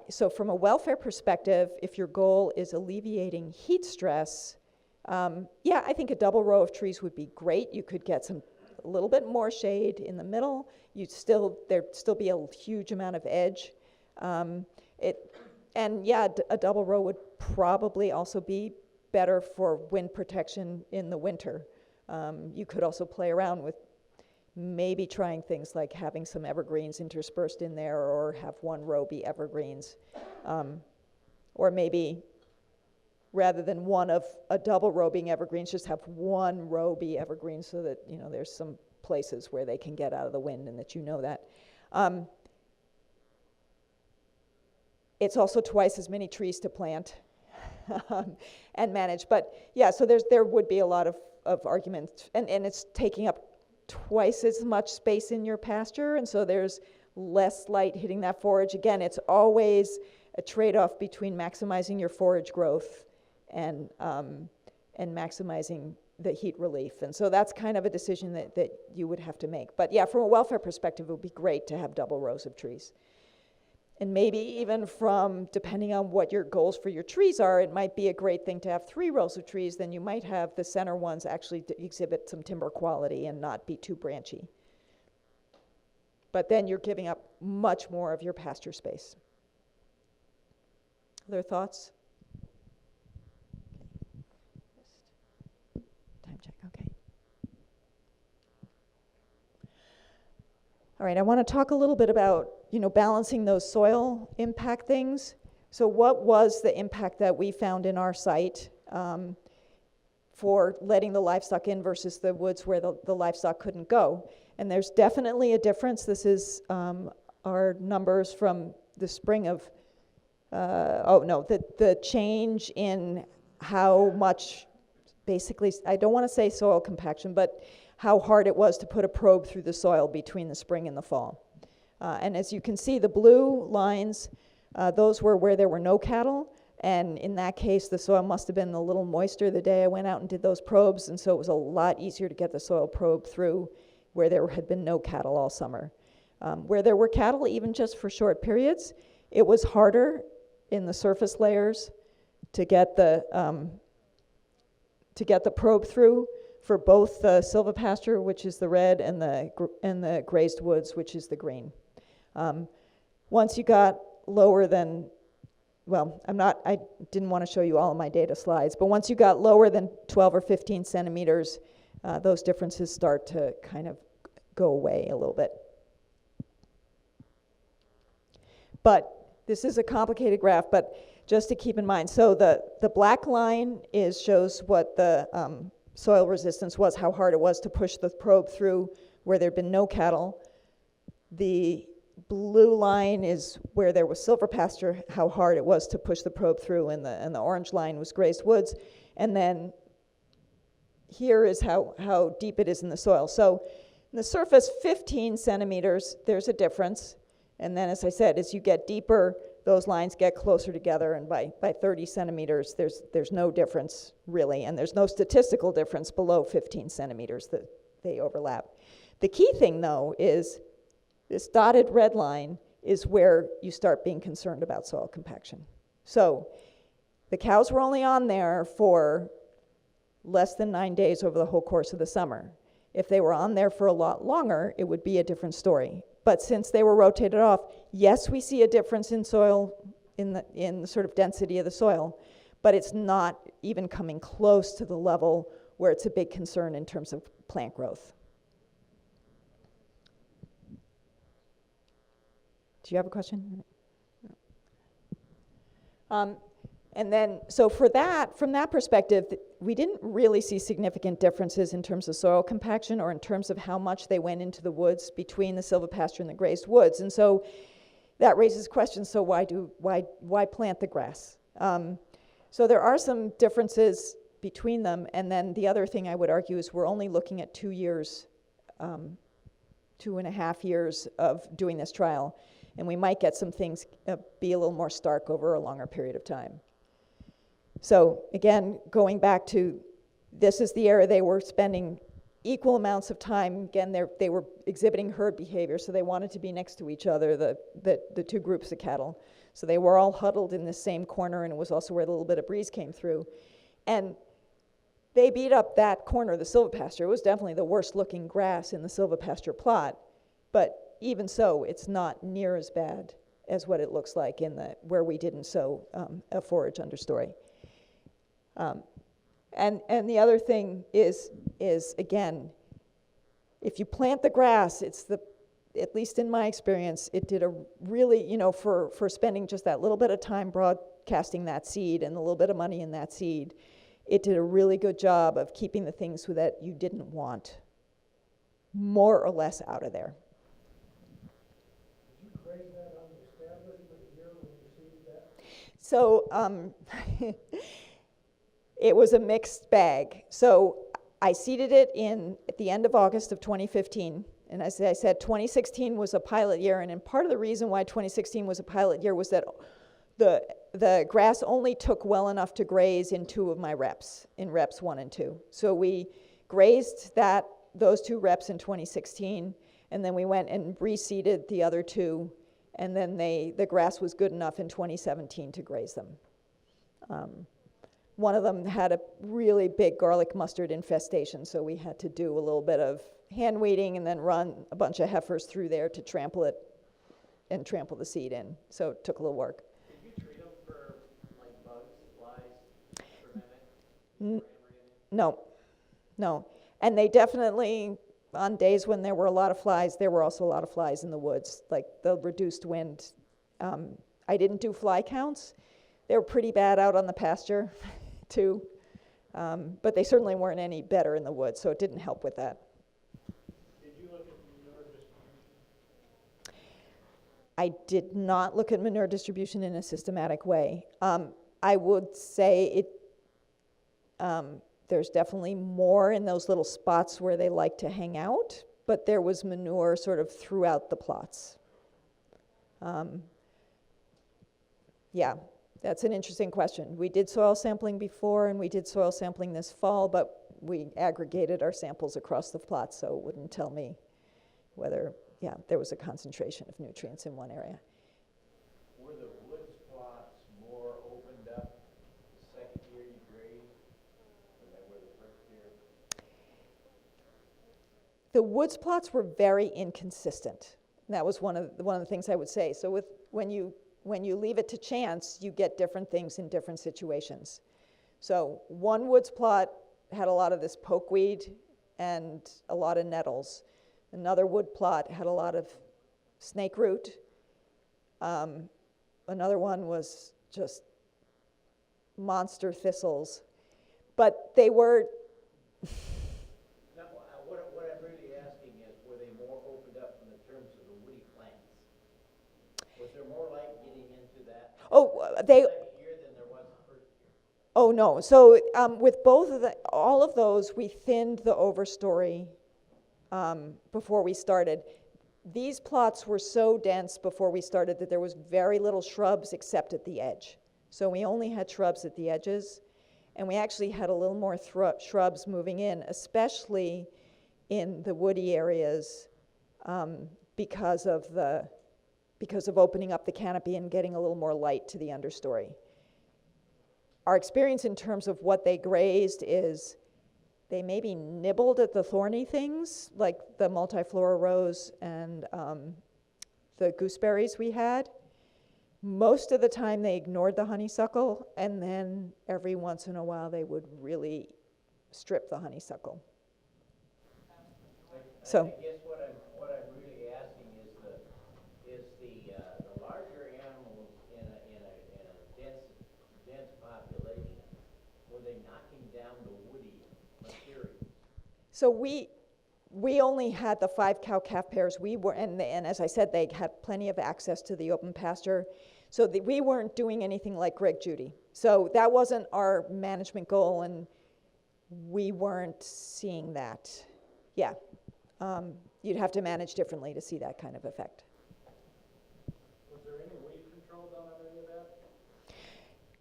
So from a welfare perspective, if your goal is alleviating heat stress, yeah, I think a double row of trees would be great. You could get a little bit more shade in the middle. There'd still be a huge amount of edge. And yeah, a double row would probably also be better for wind protection in the winter. You could also play around with maybe trying things like having some evergreens interspersed in there, or have one row be evergreens. Or maybe rather than one of a double row being evergreens, just have one row be evergreens, so that there's some places where they can get out of the wind and that that. It's also twice as many trees to plant and manage. But yeah, so there would be a lot of arguments, and it's taking up twice as much space in your pasture, and so there's less light hitting that forage. Again, it's always a trade-off between maximizing your forage growth and maximizing the heat relief. And so that's kind of a decision that you would have to make. But yeah, from a welfare perspective, it would be great to have double rows of trees. And maybe even depending on what your goals for your trees are, it might be a great thing to have 3 rows of trees. Then you might have the center ones actually exhibit some timber quality and not be too branchy. But then you're giving up much more of your pasture space. Other thoughts? Time check, okay. All right, I want to talk a little bit about balancing those soil impact things. So what was the impact that we found in our site for letting the livestock in versus the woods where the livestock couldn't go? And there's definitely a difference. This is our numbers from the spring of, the change in how much, basically, I don't want to say soil compaction, but how hard it was to put a probe through the soil between the spring and the fall. And as you can see, the blue lines, those were where there were no cattle. And in that case, the soil must have been a little moister the day I went out and did those probes. And so it was a lot easier to get the soil probe through where there had been no cattle all summer. Where there were cattle, even just for short periods, it was harder in the surface layers to get the probe through for both the silvopasture, which is the red, and the grazed woods, which is the green. Once you got lower than, I didn't want to show you all of my data slides, but once you got lower than 12 or 15 centimeters, those differences start to kind of go away a little bit. But this is a complicated graph, but just to keep in mind, so the black line shows what the soil resistance was, how hard it was to push the probe through where there'd been no cattle. The blue line is where there was silvopasture, how hard it was to push the probe through, and the orange line was grazed woods. And then here is how deep it is in the soil. So in the surface, 15 centimeters, there's a difference. And then, as I said, as you get deeper, those lines get closer together, and by 30 centimeters, there's no difference, really, and there's no statistical difference below 15 centimeters that they overlap. The key thing, though, is this dotted red line is where you start being concerned about soil compaction. So the cows were only on there for less than 9 days over the whole course of the summer. If they were on there for a lot longer, it would be a different story. But since they were rotated off, yes, we see a difference in soil, in the sort of density of the soil, but it's not even coming close to the level where it's a big concern in terms of plant growth. Do you have a question? And then, so from that perspective, we didn't really see significant differences in terms of soil compaction or in terms of how much they went into the woods between the silvopasture and the grazed woods. And so that raises questions, so why plant the grass? So there are some differences between them, and then the other thing I would argue is we're only looking at 2 years, 2.5 years of doing this trial, and we might get some things be a little more stark over a longer period of time. So again, going back to, this is the area they were spending equal amounts of time. Again, they were exhibiting herd behavior, so they wanted to be next to each other, the two groups of cattle. So they were all huddled in this same corner, and it was also where a little bit of breeze came through. And they beat up that corner of the silvopasture. It was definitely the worst looking grass in the silvopasture plot, but even so, it's not near as bad as what it looks like in where we didn't sow a forage understory. And the other thing is again, if you plant the grass, at least in my experience, it did a really, for spending just that little bit of time broadcasting that seed and a little bit of money in that seed, it did a really good job of keeping the things that you didn't want more or less out of there. Did you graze that on the establishment year when you seeded that? So it was a mixed bag. So I seeded it at the end of August of 2015. And as I said, 2016 was a pilot year. And part of the reason why 2016 was a pilot year was that the grass only took well enough to graze in 2 of my reps, in reps 1 and 2. So we grazed those 2 reps in 2016, and then we went and reseeded the other 2, and then the grass was good enough in 2017 to graze them. One of them had a really big garlic mustard infestation, so we had to do a little bit of hand weeding and then run a bunch of heifers through there to trample it and trample the seed in. So it took a little work. Did you treat them for, like, bugs, flies, prevent it? No. And they definitely, on days when there were a lot of flies, there were also a lot of flies in the woods, like the reduced wind. I didn't do fly counts. They were pretty bad out on the pasture, too. But they certainly weren't any better in the woods, so it didn't help with that. Did you look at manure distribution? I did not look at manure distribution in a systematic way. I would say there's definitely more in those little spots where they like to hang out, but there was manure sort of throughout the plots. Yeah, that's an interesting question. We did soil sampling before, and we did soil sampling this fall, but we aggregated our samples across the plots, so it wouldn't tell me whether, there was a concentration of nutrients in one area. Were the woods plots more opened up the second year you grazed than they were the first year? The woods plots were very inconsistent. That was one of the things I would say. So when you leave it to chance, you get different things in different situations. So one woods plot had a lot of this pokeweed and a lot of nettles. Another wood plot had a lot of snake root. Another one was just monster thistles. But they were... No, what I'm really asking is, were they more opened up in the terms of the woody plants? Was there more light getting into that they... second year than there was the first year? Oh, no. So with all of those, we thinned the overstory before we started. These plots were so dense before we started that there was very little shrubs except at the edge. So we only had shrubs at the edges, and we actually had a little more shrubs moving in, especially in the woody areas, because of opening up the canopy and getting a little more light to the understory. Our experience in terms of what they grazed is they maybe nibbled at the thorny things, like the multiflora rose and the gooseberries we had. Most of the time they ignored the honeysuckle, and then every once in a while they would really strip the honeysuckle. So I guess what I'm really asking is the larger animals in a dense population, were they knocking down the woody material? So we only had the 5 cow-calf pairs. We were, and as I said, they had plenty of access to the open pasture. So we weren't doing anything like Greg Judy. So that wasn't our management goal, and we weren't seeing that. Yeah, you'd have to manage differently to see that kind of effect. Was there any weed control done on any of that?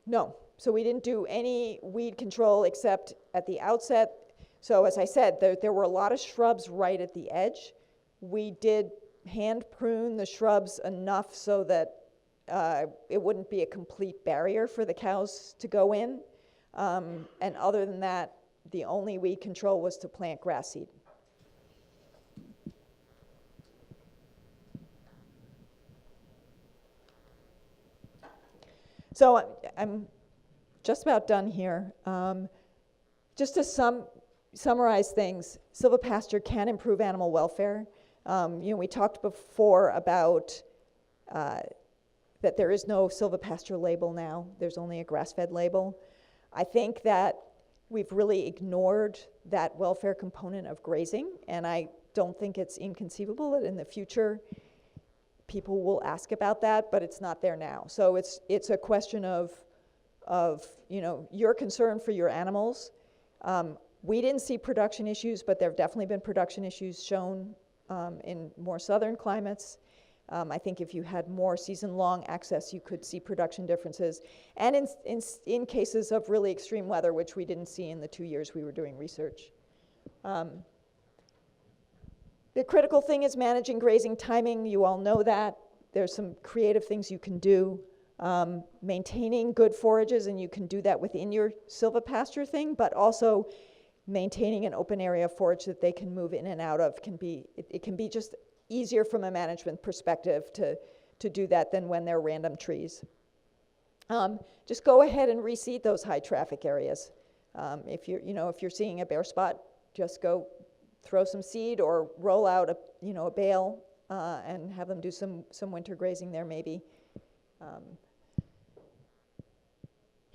No, so we didn't do any weed control except at the outset. So as I said, there were a lot of shrubs right at the edge. We did hand prune the shrubs enough so that it wouldn't be a complete barrier for the cows to go in. And other than that, the only weed control was to plant grass seed. So I'm just about done here. just to summarize things, silvopasture can improve animal welfare. We talked before about that there is no silvopasture label now. There's only a grass-fed label. I think that we've really ignored that welfare component of grazing, and I don't think it's inconceivable that in the future people will ask about that, but it's not there now. So it's a question of your concern for your animals. We didn't see production issues, but there have definitely been production issues shown in more southern climates. I think if you had more season-long access, you could see production differences. And in cases of really extreme weather, which we didn't see in the 2 years we were doing research. The critical thing is managing grazing timing. You all know that. There's some creative things you can do. Maintaining good forages, and you can do that within your silvopasture thing, but also maintaining an open area of forage that they can move in and out of can be just easier from a management perspective to do that than when they're random trees. Just go ahead and reseed those high traffic areas. If you're seeing a bare spot, just go throw some seed or roll out a bale and have them do some winter grazing there maybe.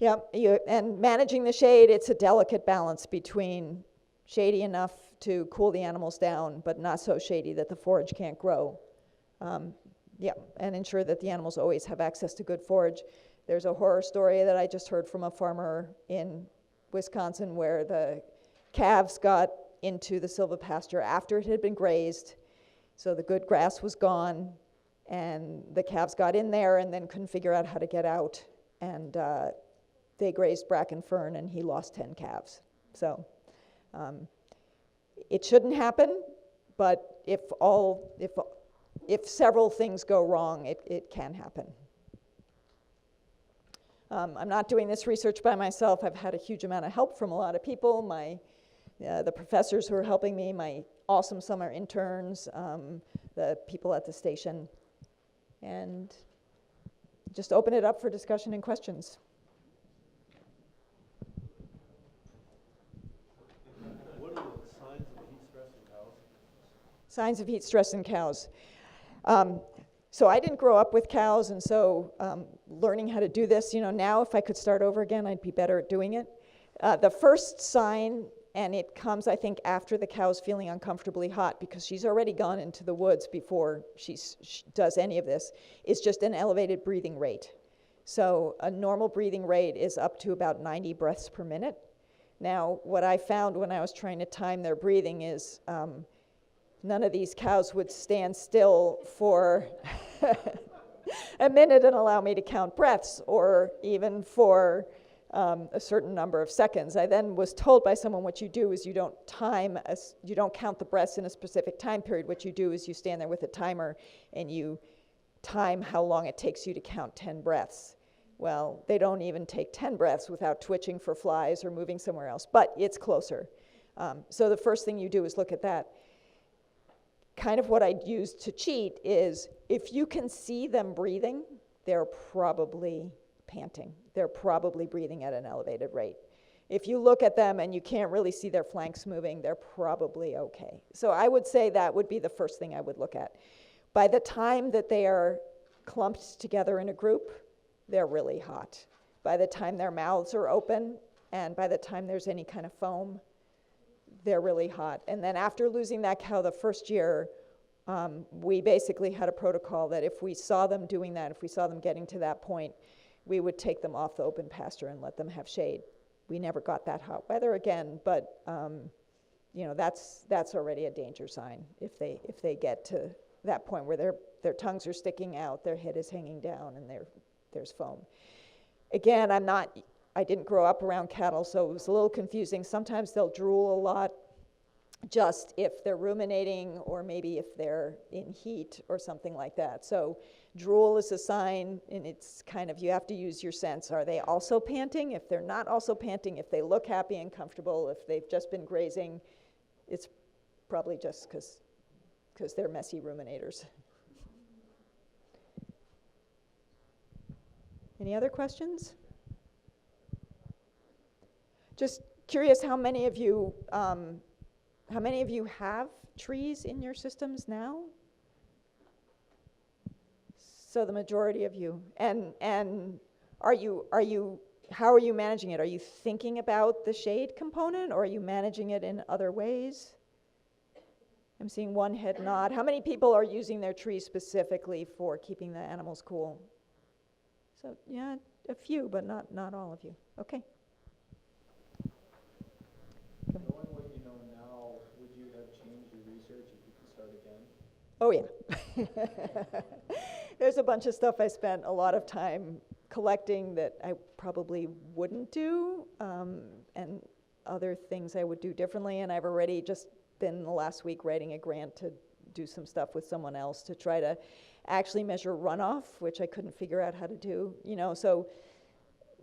And managing the shade, it's a delicate balance between shady enough to cool the animals down, but not so shady that the forage can't grow. And ensure that the animals always have access to good forage. There's a horror story that I just heard from a farmer in Wisconsin where the calves got into the silvopasture after it had been grazed, so the good grass was gone, and the calves got in there and then couldn't figure out how to get out, and they grazed bracken fern, and he lost 10 calves. So it shouldn't happen, but if several things go wrong, it can happen. I'm not doing this research by myself. I've had a huge amount of help from a lot of people. The professors who are helping me, my awesome summer interns, the people at the station, and just open it up for discussion and questions. What are the signs of heat stress in cows? Signs of heat stress in cows. So I didn't grow up with cows, and so learning how to do this, now if I could start over again, I'd be better at doing it. The first sign, and it comes, I think, after the cow's feeling uncomfortably hot, because she's already gone into the woods before she does any of this, is just an elevated breathing rate. So a normal breathing rate is up to about 90 breaths per minute. Now, what I found when I was trying to time their breathing is none of these cows would stand still for a minute and allow me to count breaths, or even for a certain number of seconds. I then was told by someone, what you do is you don't count the breaths in a specific time period. What you do is you stand there with a timer and you time how long it takes you to count 10 breaths. Well, they don't even take 10 breaths without twitching for flies or moving somewhere else, but it's closer. So the first thing you do is look at that. Kind of what I'd use to cheat is if you can see them breathing, they're probably panting. They're probably breathing at an elevated rate. If you look at them and you can't really see their flanks moving, they're probably okay. So I would say that would be the first thing I would look at. By the time that they are clumped together in a group, they're really hot. By the time their mouths are open and by the time there's any kind of foam, they're really hot. And then after losing that cow the first year, we basically had a protocol that if we saw them doing that, if we saw them getting to that point, we would take them off the open pasture and let them have shade. We never got that hot weather again, but that's already a danger sign if they get to that point where their tongues are sticking out, their head is hanging down, and there's foam. Again, I didn't grow up around cattle, so it was a little confusing. Sometimes they'll drool a lot, just if they're ruminating or maybe if they're in heat or something like that. So drool is a sign, and it's kind of, you have to use your sense. Are they also panting? If they're not also panting, if they look happy and comfortable, if they've just been grazing, it's probably just because they're messy ruminators. Any other questions? Just curious how many of you have trees in your systems now? So the majority of you. And how are you managing it? Are you thinking about the shade component, or are you managing it in other ways? I'm seeing one head nod. How many people are using their trees specifically for keeping the animals cool? So yeah, a few, but not all of you. Okay. Knowing what you know now, would you have changed your research if you could start again? Oh yeah. There's a bunch of stuff I spent a lot of time collecting that I probably wouldn't do, and other things I would do differently. And I've already just been the last week writing a grant to do some stuff with someone else to try to actually measure runoff, which I couldn't figure out how to do. So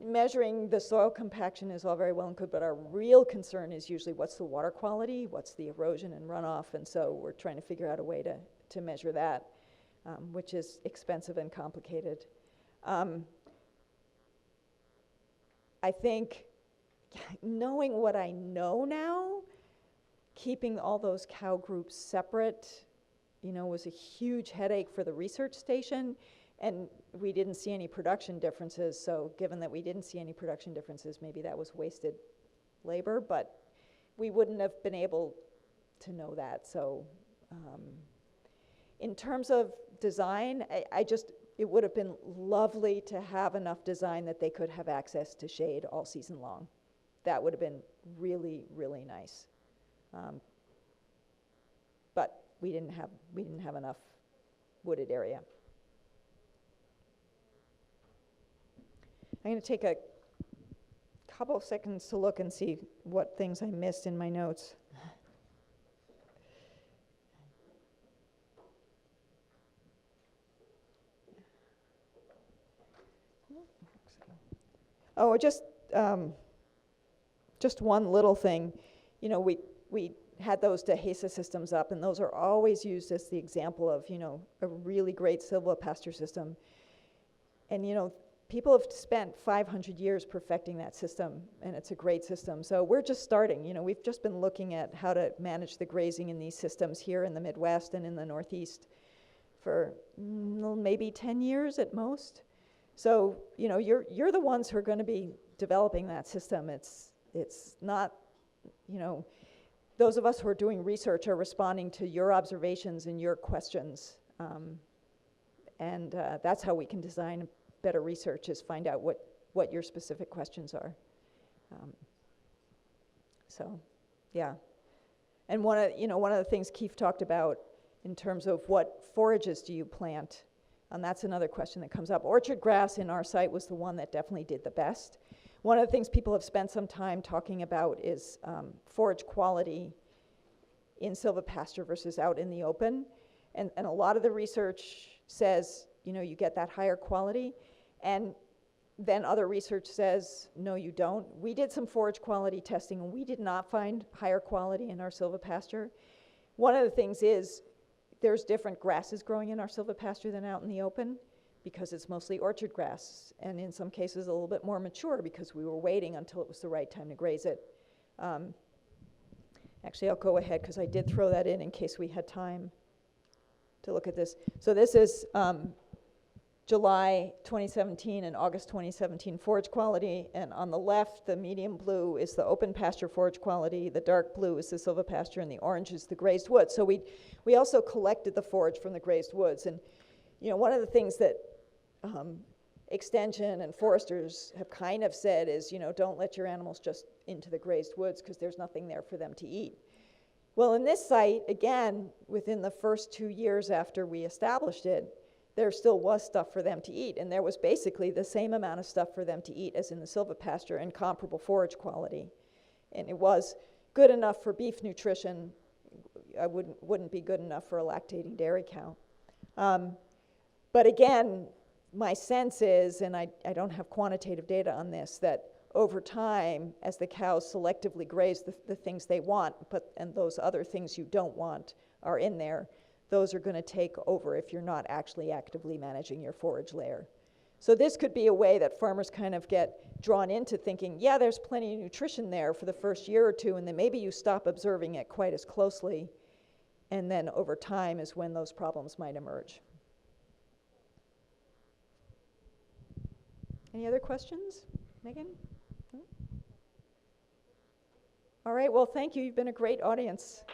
measuring the soil compaction is all very well and good, but our real concern is usually what's the water quality, what's the erosion and runoff, and so we're trying to figure out a way to measure that, which is expensive and complicated. I think knowing what I know now, keeping all those cow groups separate, was a huge headache for the research station, and we didn't see any production differences. So given that we didn't see any production differences, maybe that was wasted labor, but we wouldn't have been able to know that. So in terms of design, it would have been lovely to have enough design that they could have access to shade all season long. That would have been really, really nice. But we didn't have enough wooded area. I'm going to take a couple of seconds to look and see what things I missed in my notes. Oh, just one little thing. We had those Dehesa systems up, and those are always used as the example of, a really great silvopasture system. And, people have spent 500 years perfecting that system, and it's a great system. So we're just starting. We've just been looking at how to manage the grazing in these systems here in the Midwest and in the Northeast for maybe 10 years at most. So, you're the ones who are going to be developing that system. It's not, those of us who are doing research are responding to your observations and your questions. And that's how we can design better research, is find out what your specific questions are. So, yeah. And one of the things Keith talked about in terms of what forages do you plant, and that's another question that comes up. Orchard grass in our site was the one that definitely did the best. One of the things people have spent some time talking about is forage quality in silvopasture versus out in the open. And a lot of the research says, you get that higher quality. And then other research says, no, you don't. We did some forage quality testing, and we did not find higher quality in our silvopasture. One of the things is there's different grasses growing in our silvopasture than out in the open, because it's mostly orchard grass, and in some cases a little bit more mature because we were waiting until it was the right time to graze it. Actually, I'll go ahead because I did throw that in case we had time to look at this. So this is July 2017 and August 2017 forage quality, and on the left, the medium blue is the open pasture forage quality, the dark blue is the silvopasture, and the orange is the grazed woods. So we also collected the forage from the grazed woods, and one of the things that extension and foresters have kind of said is, don't let your animals just into the grazed woods because there's nothing there for them to eat. Well, in this site, again, within the first 2 years after we established it, there still was stuff for them to eat, and there was basically the same amount of stuff for them to eat as in the silvopasture and comparable forage quality. And it was good enough for beef nutrition. I wouldn't be good enough for a lactating dairy cow. But again, my sense is, and I don't have quantitative data on this, that over time, as the cows selectively graze the things they want, and those other things you don't want are in there, those are going to take over if you're not actually actively managing your forage layer. So this could be a way that farmers kind of get drawn into thinking, yeah, there's plenty of nutrition there for the first year or two, and then maybe you stop observing it quite as closely, and then over time is when those problems might emerge. Any other questions? Megan? No? All right, well, thank you. You've been a great audience.